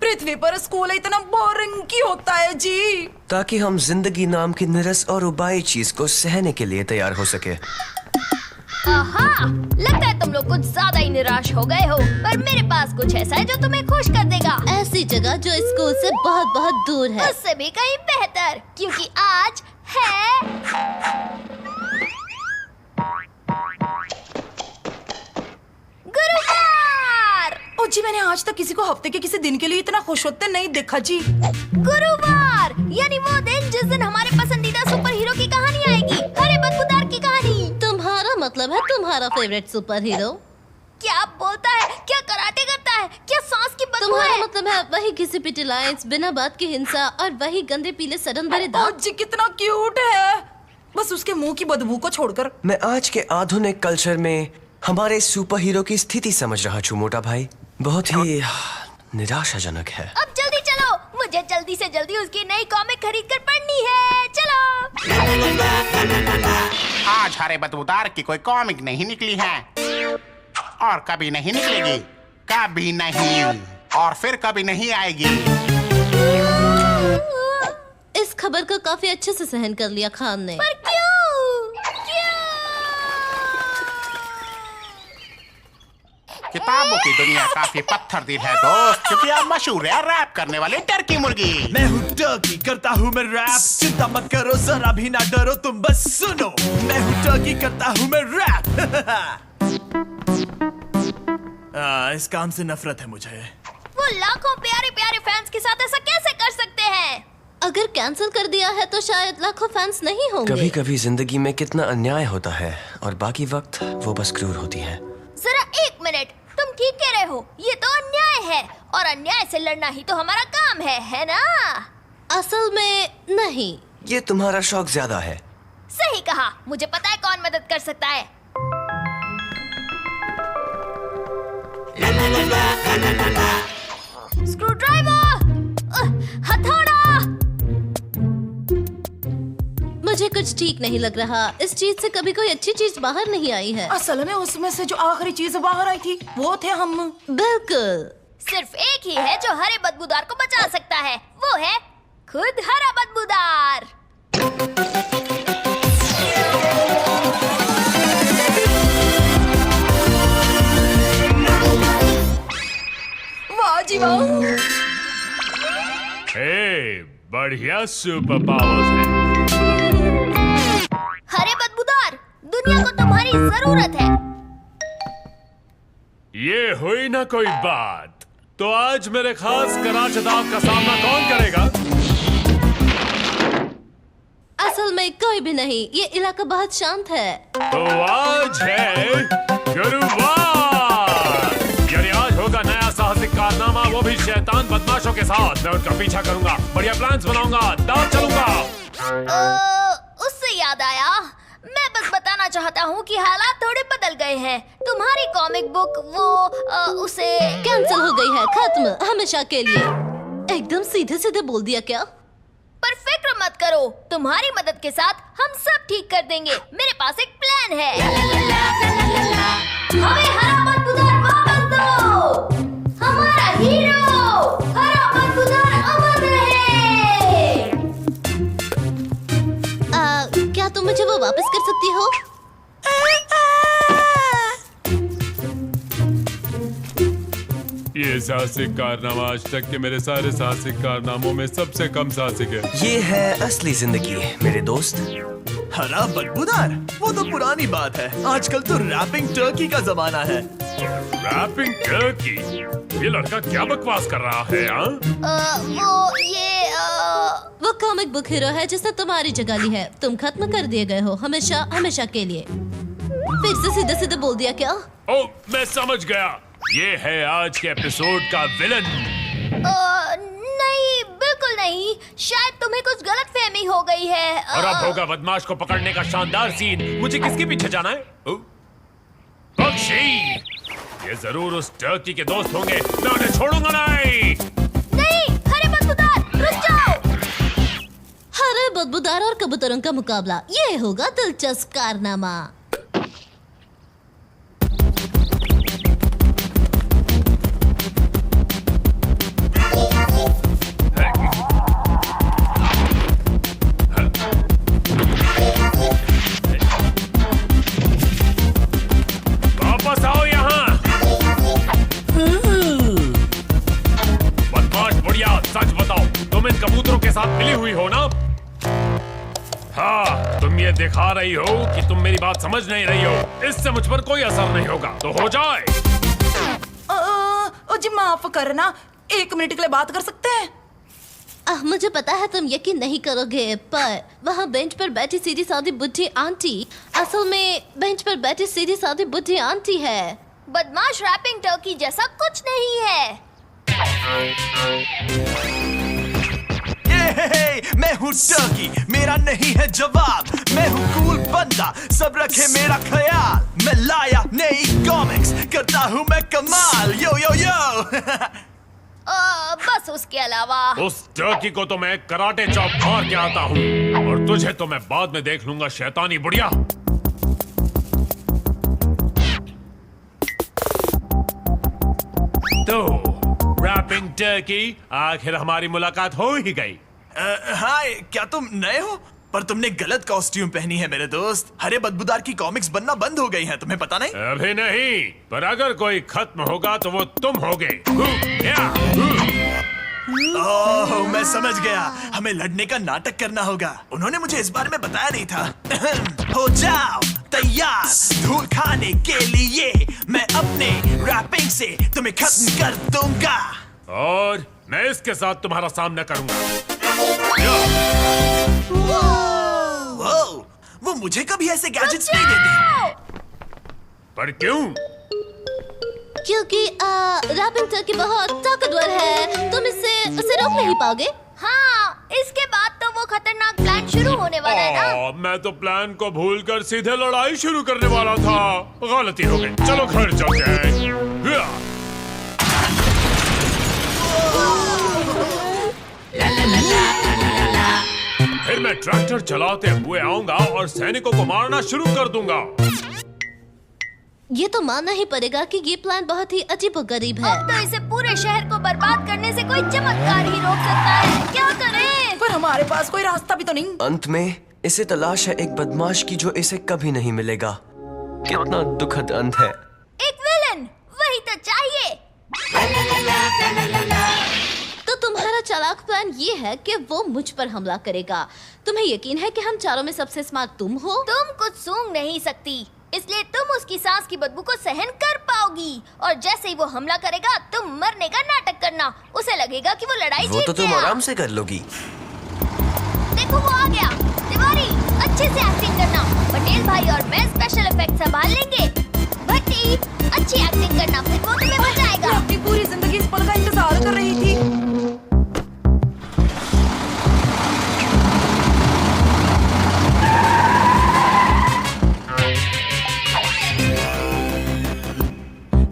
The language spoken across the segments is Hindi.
पृथ्वी पर स्कूल इतना बोरिंग क्यों होता है जी? ताकि हम जिंदगी नाम की निरस और उबाई चीज को सहने के लिए तैयार हो सके। आहा, लगता है तुम लोग कुछ ज्यादा ही निराश हो गए हो, पर मेरे पास कुछ ऐसा है जो तुम्हें खुश कर देगा। ऐसी जगह जो स्कूल से बहुत बहुत दूर है। उससे भी कहीं बेहतर, क्योंकि आज है गुरुवार। ओ जी, मैंने आज तक किसी को हफ्ते के किसी दिन के लिए इतना खुश होते नहीं देखा जी। गुरुवार यानी वो दिन जिस दिन हमारे पसंदीदा सुपर हीरो की कहानी आएगी, हरे बदबूदार की कहानी। तुम्हारा मतलब है तुम्हारा फेवरेट सुपर हीरो? क्या बोलता है? क्या कराटे करता है? क्या सांस की बदबू तुम्हारा है? मतलब है वही घिसी पिटी लाइंस, बिना बात की हिंसा और वही गंदे पीले सड़न भरे ओ दांत। जी, कितना क्यूट है, बस उसके मुंह की बदबू को छोड़कर। मैं आज के आधुनिक कल्चर में हमारे सुपर हीरो की स्थिति समझ रहा हूँ मोटा भाई। बहुत ही निराशाजनक है। अब जल्दी चलो, मुझे जल्दी से जल्दी उसकी नई कॉमिक खरीद कर पढ़नी है। चलो। आज हरे बदबूदार की कोई कॉमिक नहीं निकली है और कभी नहीं निकलेगी, कभी नहीं, और फिर कभी नहीं आएगी। इस खबर को काफी अच्छे से सहन कर लिया खान ने। पर क्यों? किताबों की दुनिया काफी पत्थर दिल है दोस्त, क्योंकि आप मशहूर है रैप करने वाले टर्की मुर्गी। मैं हूँ टर्की, करता हूँ मैं रैप। चिंता मत करो, जरा भी ना डरो, तुम बस सुनो। मैं हूँ टर्की, करता हूँ मैं रैप। इस काम से नफरत है मुझे। वो लाखों प्यारे प्यारे फैंस के साथ ऐसा कैसे कर सकते हैं? अगर कैंसिल कर दिया है तो शायद लाखों फैंस नहीं होंगे। कभी कभी जिंदगी में कितना अन्याय होता है और बाकी वक्त वो बस क्रूर होती है। जरा एक मिनट, तुम ठीक कह रहे हो, ये तो अन्याय है और अन्याय से लड़ना ही तो हमारा काम है ना? असल में नहीं। ये तुम्हारा शौक ज्यादा है। सही कहा, मुझे पता है कौन मदद कर सकता है। स्क्रूड्राइवर, हथौड़ा। मुझे कुछ ठीक नहीं लग रहा। इस चीज से कभी कोई अच्छी चीज बाहर नहीं आई है। असल में उसमें से जो आखिरी चीज बाहर आई थी वो थे हम। बिल्कुल। सिर्फ एक ही है जो हरे बदबूदार को बचा सकता है, वो है खुद हरा बदबूदार। वाह जी वाह। बढ़िया सुपर पावर्स है। हरे बदबूदार, दुनिया को तुम्हारी जरूरत है। ये हुई ना कोई बात, तो आज मेरे खास कराचदाव का सामना कौन करेगा? असल में कोई भी नहीं, ये इलाका बहुत शांत है। तो आज है गुरुवार, यानी आज होगा नया साहसिक कारनामा, वो भी शैतान बदमाशों के साथ। मैं उनका पीछा करूंगा, बढ़िया प्लान्स बनाऊंगा, दाव चलूंगा। उससे याद आया, मैं बस बताना चाहता हूँ कि हालात थोड़े बदल गए हैं। तुम्हारी कॉमिक बुक उसे कैंसिल हो गई है, खत्म, हमेशा के लिए। एकदम सीधे सीधे बोल दिया क्या? पर फिक्र मत करो, तुम्हारी मदद के साथ हम सब ठीक कर देंगे। मेरे पास एक प्लान है। हमें हरा बदबूदार वापस दो। हमारा हीरो हरा बदबूदार अमर रहे। क्या तुम मुझे वो वापस कर सकती हो? ये साहसिक कारनामा आज तक के मेरे सारे साहसिक कारनामों में सबसे कम साहसिक है। ये है असली जिंदगी मेरे दोस्त। हरा बदबूदार, वो तो पुरानी बात है। आजकल तो रैपिंग टर्की का जमाना है। Rapping turkey? ये लड़का क्या बकवास कर रहा है? वो कॉमिक बुक हीरो है जिसने तुम्हारी जगह ली है। तुम खत्म कर दिए गए हो, हमेशा हमेशा के लिए। फिर से सीधे सीधे बोल दिया क्या? ओ, मैं समझ गया, ये है आज के एपिसोड का विलन। नहीं, बिल्कुल नहीं। शायद तुम्हें कुछ गलतफहमी हो गई है। और अब होगा बदमाश को पकड़ने का शानदार सीन। मुझे किसके पीछे जाना है? पक्षी, ये जरूर उस टर्की के दोस्त होंगे, मैं उन्हें छोड़ूंगा नहीं। नहीं, हरे बदबूदार, रुक जाओ। हरे बदबूदार और कबूतरों का मुकाबला, ये होगा दिलचस्प कारनामा। के साथ मिली हुई हो ना? हाँ, तुम ये दिखा रही हो कि तुम मेरी बात समझ नहीं रही हो। इससे मुझ पर कोई असर नहीं होगा, तो हो जाए। ओ जी माफ करना, 1 मिनट के लिए बात कर सकते हैं? मुझे पता है तुम यकीन नहीं करोगे, पर वहाँ बेंच पर बैठी सीधी सादी बुढ़ी आंटी असल में बेंच पर बैठी सीधी सादी बुढ़ी आंटी है। बदमाश रैपिंग टर्की जैसा कुछ नहीं है। मैं हूँ टर्की, मेरा नहीं है जवाब। मैं हूँ कूल बंदा, सब रखे मेरा ख्याल। मैं लाया नई कॉमिक्स, करता हूँ मैं कमाल। यो यो यो बस उसके अलावा उस टर्की को तो मैं कराटे चॉप मार के आता हूँ, और तुझे तो मैं बाद में देख लूंगा, शैतानी बुढ़िया। तो रैपिंग टर्की, आखिर हमारी मुलाकात हो ही गई। हाँ, क्या तुम नए हो? पर तुमने गलत कॉस्ट्यूम पहनी है मेरे दोस्त। हरे बदबूदार की कॉमिक्स बनना बंद हो गई हैं, तुम्हें पता नहीं? अभी नहीं, पर अगर कोई खत्म होगा तो वो तुम होगे। ओह, मैं समझ गया। हमें लड़ने का नाटक करना होगा। उन्होंने मुझे इस बारे में बताया नहीं था। हो जाओ तैयार धूल खाने के लिए। मैं अपने रैपिंग से तुम्हें खत्म कर दूंगा, और मैं इसके साथ तुम्हारा सामना करूंगा। वो मुझे कभी ऐसे गैजेट्स नहीं देते। पर क्यों? क्योंकि रैपिंग टर्की बहुत ताकतवर है, तुम उसे रोक नहीं पाओगे। हाँ, इसके बाद तो वो खतरनाक प्लान शुरू होने वाला है ना। मैं तो प्लान को भूलकर सीधे लड़ाई शुरू करने वाला था। गलती हो गई, चलो घर चलते हैं। फिर मैं ट्रैक्टर चलाते हुए आऊंगा और सैनिकों को मारना शुरू कर दूंगा। ये तो मानना ही पड़ेगा कि ये प्लान बहुत ही अजीबोगरीब है। अब तो इसे पूरे शहर को बर्बाद करने से कोई चमत्कार ही रोक सकता है। क्या करें? पर हमारे पास कोई रास्ता भी तो नहीं। अंत में इसे तलाश है एक बदमाश की जो इसे कभी नहीं मिलेगा। कितना दुखद अंत है। एक विलन, वही तो चाहिए। तो तुम्हारा चालाक प्लान ये है कि वो मुझ पर हमला करेगा। तुम्हें यकीन है कि हम चारों में सबसे स्मार्ट तुम हो? तुम कुछ सूंघ नहीं सकती, इसलिए तुम उसकी सांस की बदबू को सहन कर पाओगी। और जैसे ही वो हमला करेगा, तुम मरने का नाटक करना। उसे लगेगा कि वो लड़ाई वो जीत तो तुम गया। आराम से कर लोगी। देखो वो आ गया। तिवारी, अच्छे से एक्टिंग करना। पटेल भाई और मैं स्पेशल इफेक्ट संभाल लेंगे। भट्टी, अच्छी एक्टिंग करना, फिर वो तुम्हें बचाएगा। मैं अपनी पूरी जिंदगी इस पल का इंतजार कर रही थी।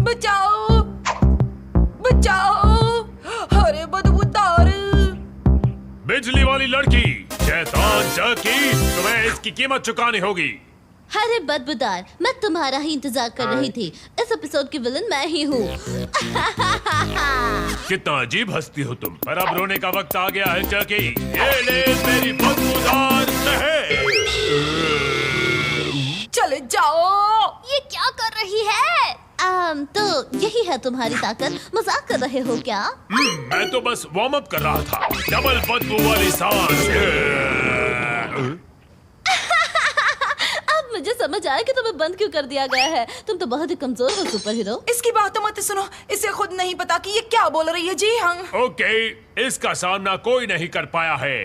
बचाओ, बचाओ, अरे बदबूदार। बिजली वाली लड़की, शैतान टर्की, तुम्हें इसकी कीमत चुकानी होगी। अरे बदबूदार, मैं तुम्हारा ही इंतजार कर रही थी। इस एपिसोड की विलन मैं ही हूँ। कितना अजीब हंसती हो तुम। पर अब रोने का वक्त आ गया है टर्की। ये ले मेरी बदबूदार शहर। चले जाओ। ये क्या कर रही है? तो यही है तुम्हारी ताकत। मजाक कर रहे हो क्या? मैं तो बस वार्म अप कर रहा था। डबल बदबू वाली सांस। अब मुझे समझ आया कि तुम्हें बंद क्यों कर दिया गया है। तुम तो बहुत ही कमजोर हो सुपर हीरो। इसकी बात तो मत सुनो, इसे खुद नहीं पता कि ये क्या बोल रही है। जी हाँ। ओके, इसका सामना कोई नहीं कर पाया है।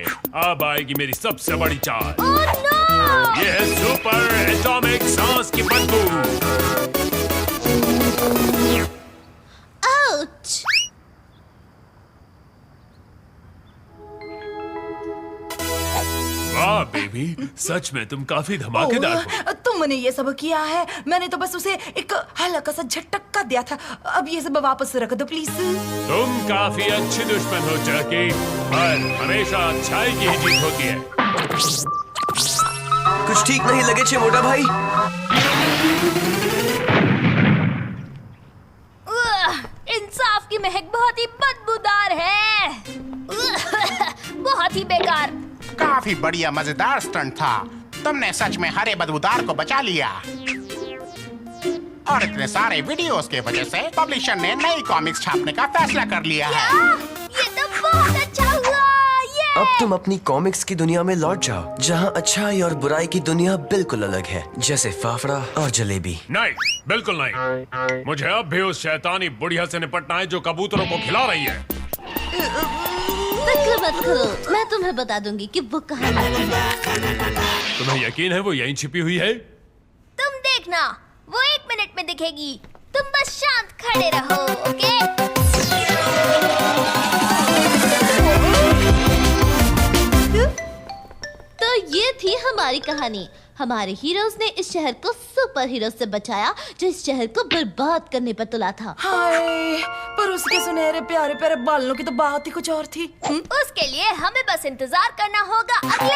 अब आएगी मेरी सबसे बड़ी चाल। Oh no! ये है सुपर एटॉमिक सांस की बदबू। आउच! वाह बेबी, सच में तुम काफी धमाकेदार हो। तुमने ये सब किया है, मैंने तो बस उसे एक हल्का सा झटका दिया था। अब ये सब वापस रख दो प्लीज। तुम काफी अच्छी दुश्मन हो टर्की, पर हमेशा अच्छाई की ही जीत होती है। कुछ ठीक नहीं लगे छे मोटा भाई। इंसाफ की महक बहुत ही बदबूदार है। बहुत ही बेकार। काफी बढ़िया मजेदार स्टंट था। तुमने सच में हरे बदबूदार को बचा लिया। और इतने सारे वीडियोस के वजह से पब्लिशर ने नई कॉमिक्स छापने का फैसला कर लिया है। ये तो बहुत अच्छा हुआ। ये अब तुम अपनी कॉमिक्स की दुनिया में लौट जाओ, जहाँ अच्छाई और बुराई की दुनिया बिल्कुल अलग है, जैसे फाफड़ा और जलेबी। नहीं, बिल्कुल नहीं। मुझे अब भी उस शैतानी बुढ़िया से निपटना है जो कबूतरों को खिला रही है। फिक्र मत करो, मैं तुम्हें बता दूंगी कि वो कहाँ है। तुम्हें यकीन है वो यहीं छिपी हुई है? तुम देखना, वो 1 मिनट में दिखेगी। तुम बस शांत खड़े रहो, ओके? तो ये थी हमारी कहानी। हमारे हीरोज ने इस शहर को सुपर हीरो से बचाया जो इस शहर को बर्बाद करने पर तुला था। हाय, पर उसके सुनहरे प्यारे प्यारे बालों की तो बात ही कुछ और थी। उसके लिए हमें बस इंतजार करना होगा अगले